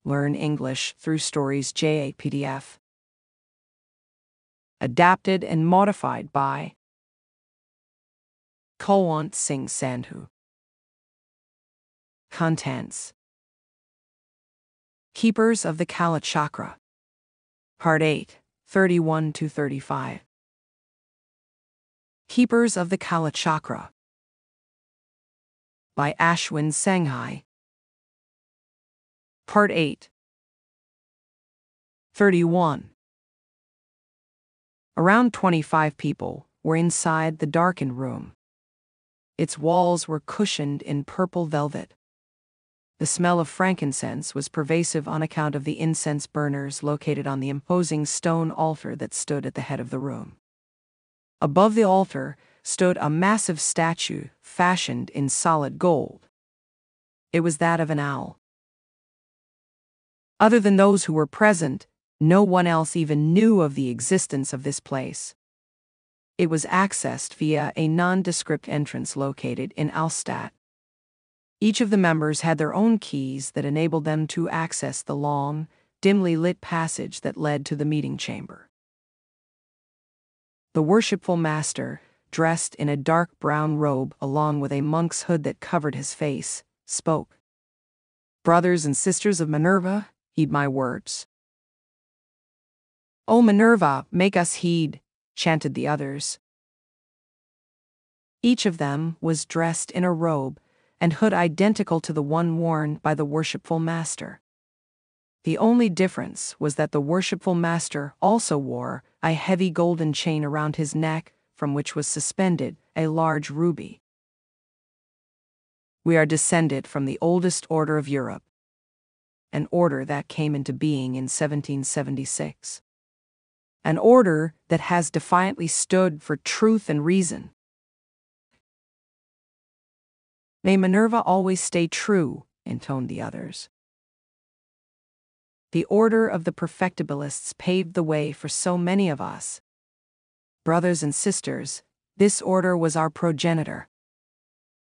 Learn English through Stories JA PDF. Adapted and modified by Kulwant Singh Sandhu. Contents: Keepers of the Kalachakra. Part 8, 31-35. Keepers of the Kalachakra by Ashwin Sanghai. Part 8, 31. Around 25 people were inside the darkened room. Its walls were cushioned in purple velvet. The smell of frankincense was pervasive on account of the incense burners located on the imposing stone altar that stood at the head of the room. Above the altar stood a massive statue fashioned in solid gold. It was that of an owl. Other than those who were present, no one else even knew of the existence of this place. It was accessed via a nondescript entrance located in Alstadt. Each of the members had their own keys that enabled them to access the long, dimly lit passage that led to the meeting chamber. The worshipful master, dressed in a dark brown robe along with a monk's hood that covered his face, spoke. "Brothers and sisters of Minerva, heed my words." "O Minerva, make us heed," chanted the others. Each of them was dressed in a robe and hood identical to the one worn by the worshipful master. The only difference was that the worshipful master also wore a heavy golden chain around his neck, from which was suspended a large ruby. "We are descended from the oldest order of Europe, an order that came into being in 1776. An order that has defiantly stood for truth and reason. May Minerva always stay true," intoned the others. The order of the perfectibilists paved the way for so many of us. Brothers and sisters, this order was our progenitor.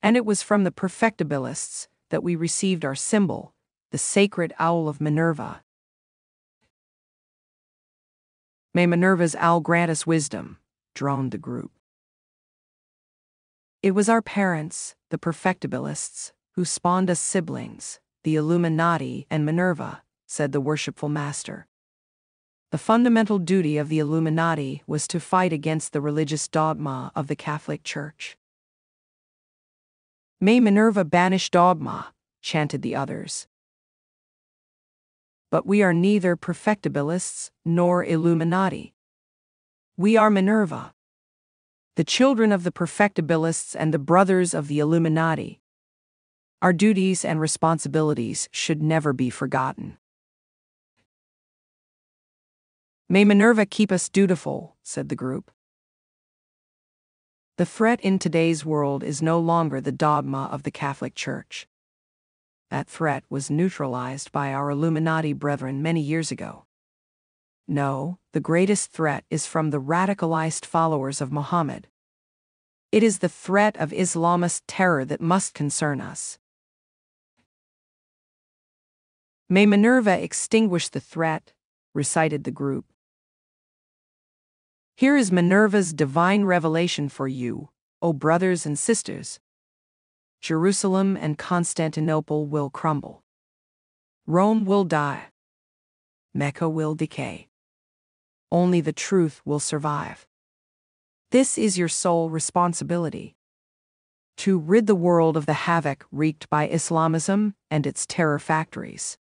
And it was from the perfectibilists that we received our symbol, the sacred owl of Minerva. "May Minerva's owl grant us wisdom," droned the group. "It was our parents, the perfectibilists, who spawned us siblings, the Illuminati and Minerva," said the worshipful master. "The fundamental duty of the Illuminati was to fight against the religious dogma of the Catholic Church." "May Minerva banish dogma," chanted the others. "But we are neither perfectibilists nor Illuminati. We are Minerva, the children of the perfectibilists and the brothers of the Illuminati. Our duties and responsibilities should never be forgotten." "May Minerva keep us dutiful," said the group. "The threat in today's world is no longer the dogma of the Catholic Church. That threat was neutralized by our Illuminati brethren many years ago. No, the greatest threat is from the radicalized followers of Muhammad. It is the threat of Islamist terror that must concern us. May Minerva extinguish the threat," recited the group. "Here is Minerva's divine revelation for you, O brothers and sisters. Jerusalem and Constantinople will crumble. Rome will die. Mecca will decay. Only the truth will survive. This is your sole responsibility: to rid the world of the havoc wreaked by Islamism and its terror factories."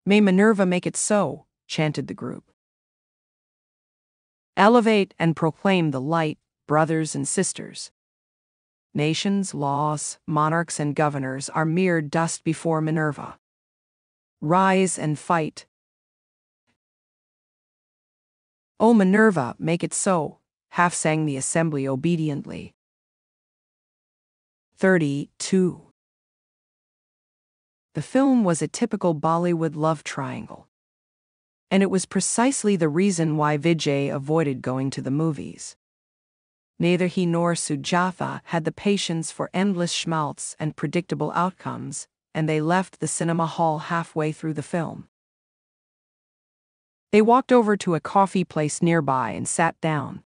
"May Minerva make it so," chanted the group. "Elevate and proclaim the light, brothers and sisters. Nations, laws, monarchs, and governors are mere dust before Minerva. Rise and fight." "O Minerva, make it so," half sang the assembly obediently. 32. The film was a typical Bollywood love triangle. And it was precisely the reason why Vijay avoided going to the movies. Neither he nor Sujatha had the patience for endless schmaltz and predictable outcomes, and they left the cinema hall halfway through the film. They walked over to a coffee place nearby and sat down.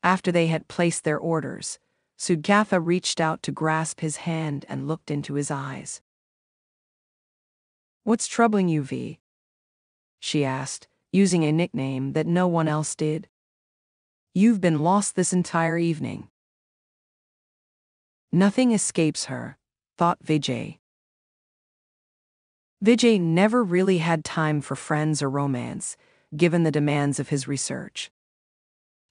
After they had placed their orders, Sugatha reached out to grasp his hand and looked into his eyes. "What's troubling you, V?" she asked, using a nickname that no one else did. "You've been lost this entire evening." Nothing escapes her, thought Vijay. Vijay never really had time for friends or romance, given the demands of his research.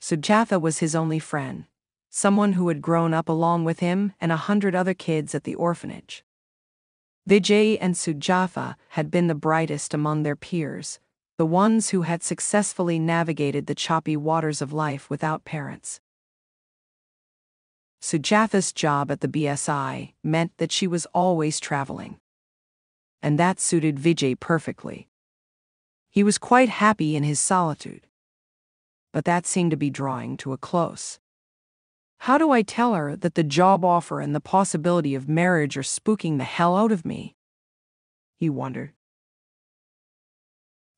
Sujatha was his only friend, someone who had grown up along with him and 100 other kids at the orphanage. Vijay and Sujatha had been the brightest among their peers, the ones who had successfully navigated the choppy waters of life without parents. Sujatha's job at the BSI meant that she was always traveling. And that suited Vijay perfectly. He was quite happy in his solitude. But that seemed to be drawing to a close. How do I tell her that the job offer and the possibility of marriage are spooking the hell out of me? He wondered.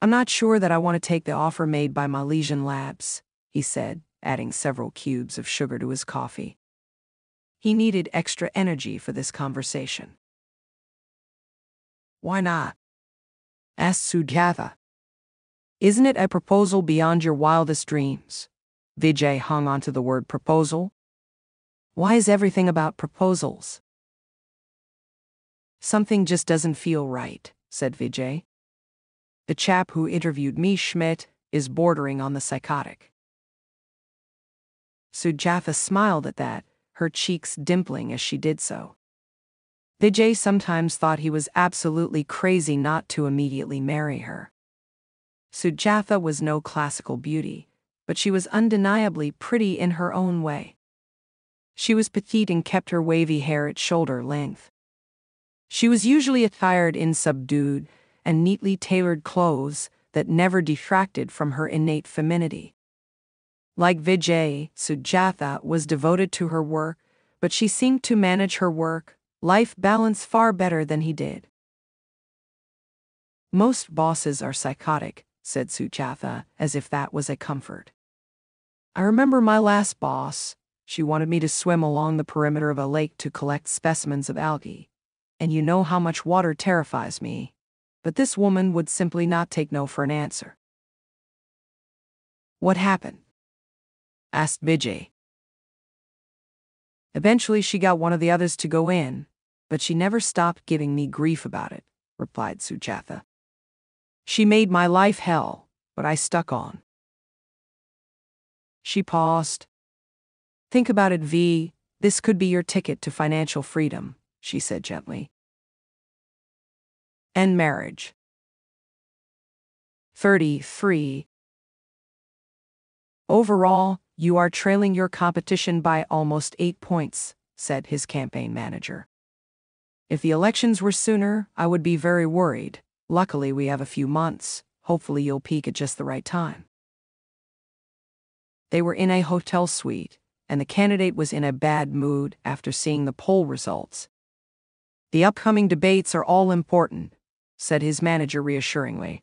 I'm not sure that I want to take the offer made by Malaysian Labs, he said, adding several cubes of sugar to his coffee. He needed extra energy for this conversation. Why not? Asked Sujatha. Isn't it a proposal beyond your wildest dreams? Vijay hung on to the word proposal. Why is everything about proposals? Something just doesn't feel right, said Vijay. The chap who interviewed me, Schmidt, is bordering on the psychotic. Sujatha smiled at that, her cheeks dimpling as she did so. Vijay sometimes thought he was absolutely crazy not to immediately marry her. Sujatha was no classical beauty, but she was undeniably pretty in her own way. She was petite and kept her wavy hair at shoulder length. She was usually attired in subdued and neatly tailored clothes that never detracted from her innate femininity. Like Vijay, Sujatha was devoted to her work, but she seemed to manage her work-life balance far better than he did. Most bosses are psychotic, said Sujatha, as if that was a comfort. I remember my last boss. She wanted me to swim along the perimeter of a lake to collect specimens of algae. And you know how much water terrifies me. But this woman would simply not take no for an answer. What happened? Asked Vijay. Eventually she got one of the others to go in, but she never stopped giving me grief about it, replied Sujatha. She made my life hell, but I stuck on. She paused. Think about it, V. This could be your ticket to financial freedom, she said gently. And marriage. 33. Overall, you are trailing your competition by almost 8 points, said his campaign manager. If the elections were sooner, I would be very worried. Luckily, we have a few months. Hopefully, you'll peak at just the right time. They were in a hotel suite, and the candidate was in a bad mood after seeing the poll results. The upcoming debates are all important, said his manager reassuringly.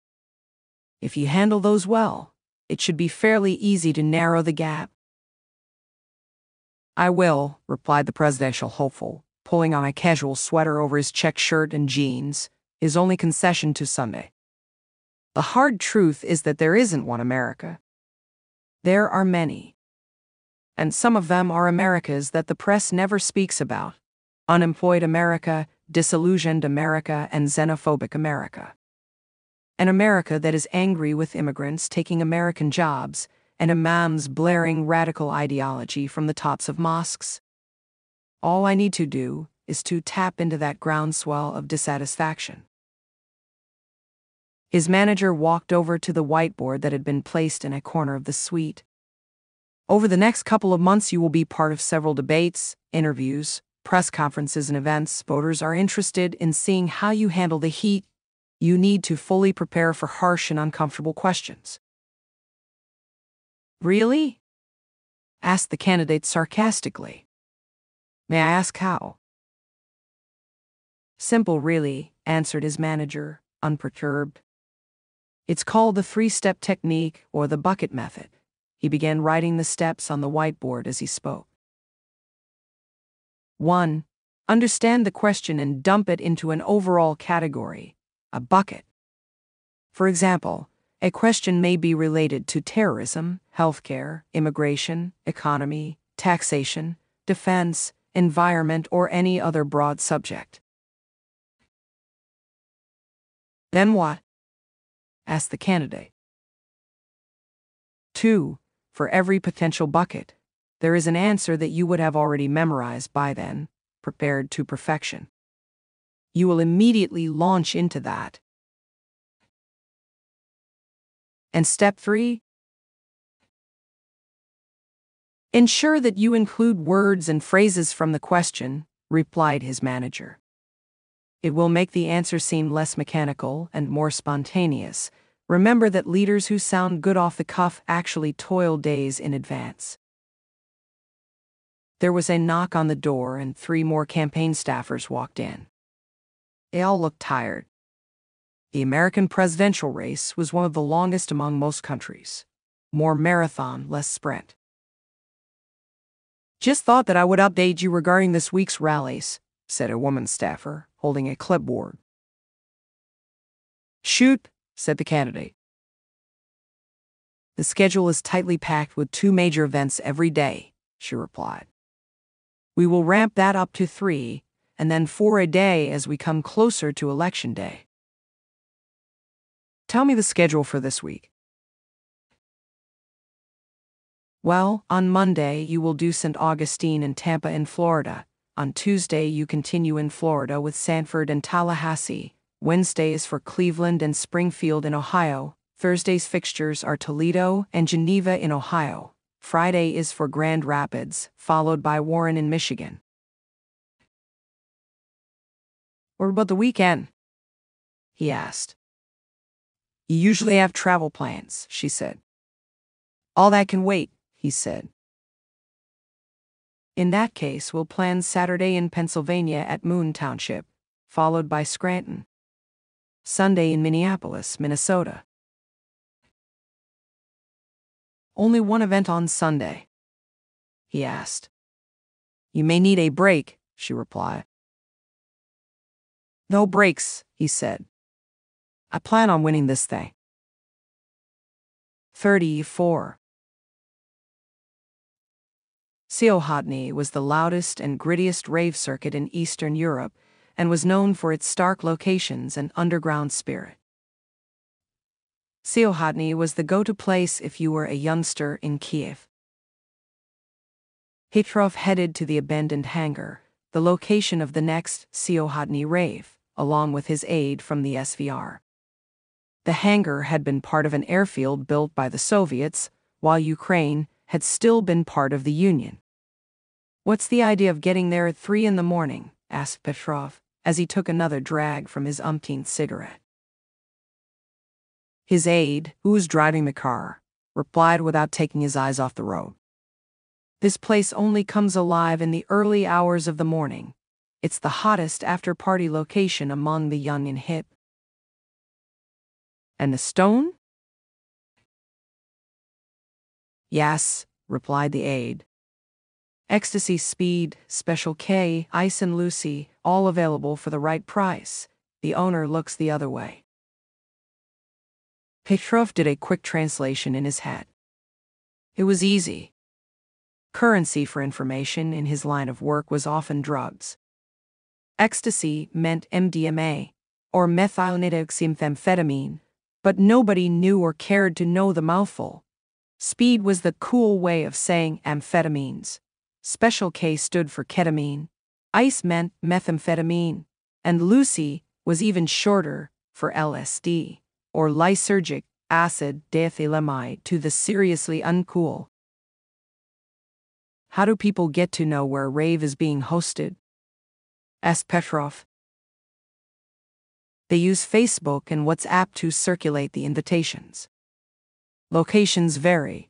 If you handle those well, it should be fairly easy to narrow the gap. I will, replied the presidential hopeful, pulling on a casual sweater over his check shirt and jeans, his only concession to Sunday. The hard truth is that there isn't one America. There are many. And some of them are Americas that the press never speaks about. Unemployed America, disillusioned America, and xenophobic America. An America that is angry with immigrants taking American jobs and imams blaring radical ideology from the tops of mosques. All I need to do is to tap into that groundswell of dissatisfaction. His manager walked over to the whiteboard that had been placed in a corner of the suite. Over the next couple of months, you will be part of several debates, interviews, press conferences, and events. Voters are interested in seeing how you handle the heat. You need to fully prepare for harsh and uncomfortable questions. Really? Asked the candidate sarcastically. May I ask how? Simple, really, answered his manager, unperturbed. It's called the three-step technique or the bucket method. He began writing the steps on the whiteboard as he spoke. 1. Understand the question and dump it into an overall category, a bucket. For example, a question may be related to terrorism, healthcare, immigration, economy, taxation, defense, environment, or any other broad subject. Then what? Asked the candidate. 2. For every potential bucket, there is an answer that you would have already memorized by then, prepared to perfection. You will immediately launch into that. And step 3? Ensure that you include words and phrases from the question, replied his manager. It will make the answer seem less mechanical and more spontaneous. Remember that leaders who sound good off the cuff actually toil days in advance. There was a knock on the door and 3 more campaign staffers walked in. They all looked tired. The American presidential race was one of the longest among most countries. More marathon, less sprint. Just thought that I would update you regarding this week's rallies, said a woman staffer, holding a clipboard. Shoot, said the candidate. The schedule is tightly packed with 2 major events every day, she replied. We will ramp that up to 3, and then 4 a day as we come closer to Election Day. Tell me the schedule for this week. Well, on Monday you will do St. Augustine and Tampa in Florida. On Tuesday you continue in Florida with Sanford and Tallahassee. Wednesday is for Cleveland and Springfield in Ohio. Thursday's fixtures are Toledo and Geneva in Ohio. Friday is for Grand Rapids, followed by Warren in Michigan. What about the weekend? He asked. You usually have travel plans, she said. All that can wait, he said. In that case, we'll plan Saturday in Pennsylvania at Moon Township, followed by Scranton. Sunday in Minneapolis, Minnesota. Only one event on Sunday? He asked. You may need a break, she replied. No breaks, he said. I plan on winning this thing. 34. Siohotny was the loudest and grittiest rave circuit in Eastern Europe and was known for its stark locations and underground spirit. Siohotny was the go-to place if you were a youngster in Kiev. Petrov headed to the abandoned hangar, the location of the next Siohotny rave, along with his aide from the SVR. The hangar had been part of an airfield built by the Soviets, while Ukraine had still been part of the Union. What's the idea of getting there at 3 a.m, asked Petrov, as he took another drag from his umpteenth cigarette. His aide, who was driving the car, replied without taking his eyes off the road. This place only comes alive in the early hours of the morning. It's the hottest after-party location among the young and hip. And the stone? Yes, replied the aide. Ecstasy, speed, Special K, Ice and Lucy, all available for the right price. The owner looks the other way. Petrov did a quick translation in his head. It was easy. Currency for information in his line of work was often drugs. Ecstasy meant MDMA, or methylenedioxymethamphetamine, but nobody knew or cared to know the mouthful. Speed was the cool way of saying amphetamines. Special K stood for ketamine. Ice meant methamphetamine. And Lucy was even shorter for LSD, or lysergic acid diethylamide to the seriously uncool. How do people get to know where a rave is being hosted? Asked Petrov. They use Facebook and WhatsApp to circulate the invitations. Locations vary.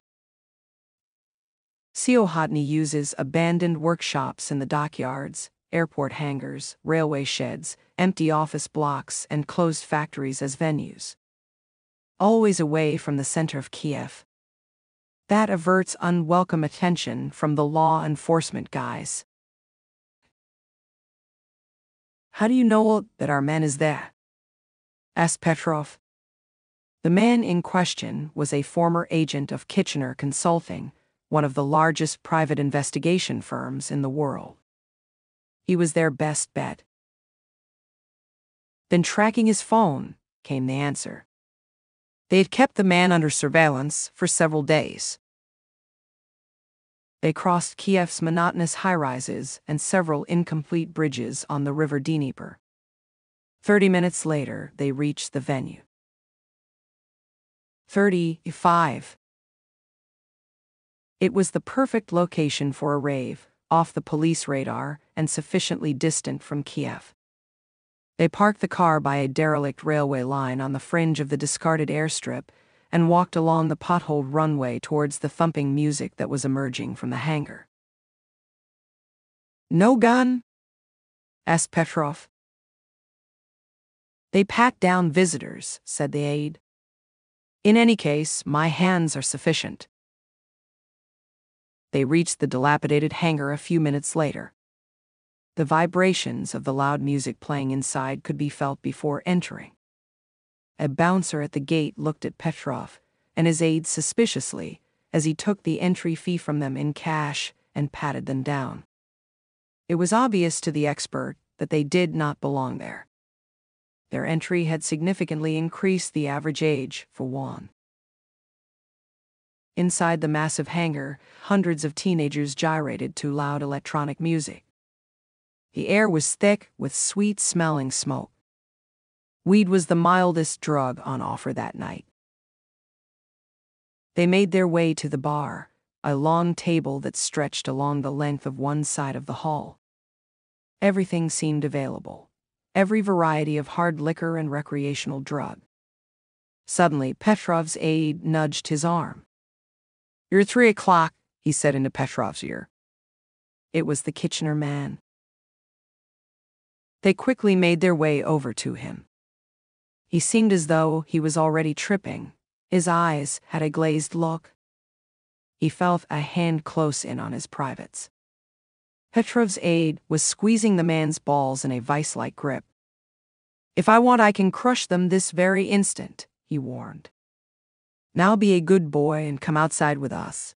Siohotny uses abandoned workshops in the dockyards, airport hangars, railway sheds, empty office blocks, and closed factories as venues. Always away from the center of Kiev. That averts unwelcome attention from the law enforcement guys. How do you know that our man is there? Asked Petrov. The man in question was a former agent of Kitchener Consulting, one of the largest private investigation firms in the world. He was their best bet. Been tracking his phone, came the answer. They had kept the man under surveillance for several days. They crossed Kiev's monotonous high-rises and several incomplete bridges on the river Dnieper. 30 minutes later, they reached the venue. 35. It was the perfect location for a rave, off the police radar and sufficiently distant from Kiev. They parked the car by a derelict railway line on the fringe of the discarded airstrip and walked along the potholed runway towards the thumping music that was emerging from the hangar. No gun? Asked Petrov. They pat down visitors, said the aide. In any case, my hands are sufficient. They reached the dilapidated hangar a few minutes later. The vibrations of the loud music playing inside could be felt before entering. A bouncer at the gate looked at Petrov and his aide suspiciously as he took the entry fee from them in cash and patted them down. It was obvious to the expert that they did not belong there. Their entry had significantly increased the average age, for one. Inside the massive hangar, hundreds of teenagers gyrated to loud electronic music. The air was thick with sweet-smelling smoke. Weed was the mildest drug on offer that night. They made their way to the bar, a long table that stretched along the length of one side of the hall. Everything seemed available, every variety of hard liquor and recreational drug. Suddenly, Petrov's aide nudged his arm. "You're 3 o'clock," he said into Petrov's ear. It was the Kitchener man. They quickly made their way over to him. He seemed as though he was already tripping. His eyes had a glazed look. He felt a hand close in on his privates. Petrov's aide was squeezing the man's balls in a vice-like grip. "If I want, I can crush them this very instant," he warned. "Now be a good boy and come outside with us."